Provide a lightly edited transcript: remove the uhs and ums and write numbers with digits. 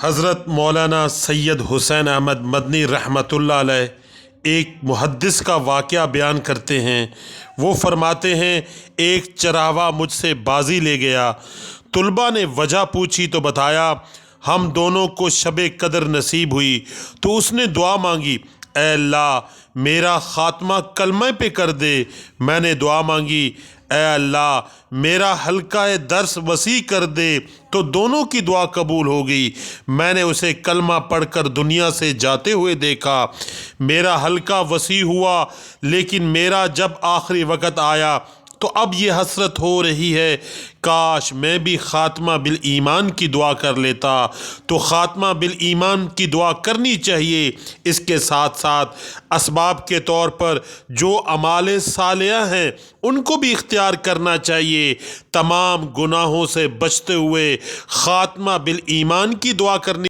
حضرت مولانا سید حسین احمد مدنی رحمۃ اللہ علیہ ایک محدث کا واقعہ بیان کرتے ہیں۔ وہ فرماتے ہیں ایک چراوا مجھ سے بازی لے گیا۔ طلباء نے وجہ پوچھی تو بتایا ہم دونوں کو شب قدر نصیب ہوئی۔ تو اس نے دعا مانگی، اے اللہ میرا خاتمہ کلمہ پہ کر دے۔ میں نے دعا مانگی، اے اللہ میرا حلقہ درس وسیع کر دے۔ تو دونوں کی دعا قبول ہو گئی۔ میں نے اسے کلمہ پڑھ کر دنیا سے جاتے ہوئے دیکھا۔ میرا حلقہ وسیع ہوا، لیکن میرا جب آخری وقت آیا تو اب یہ حسرت ہو رہی ہے کاش میں بھی خاتمہ بالایمان کی دعا کر لیتا۔ تو خاتمہ بالایمان کی دعا کرنی چاہیے۔ اس کے ساتھ ساتھ اسباب کے طور پر جو اعمال صالحہ ہیں ان کو بھی اختیار کرنا چاہیے۔ تمام گناہوں سے بچتے ہوئے خاتمہ بالایمان کی دعا کرنی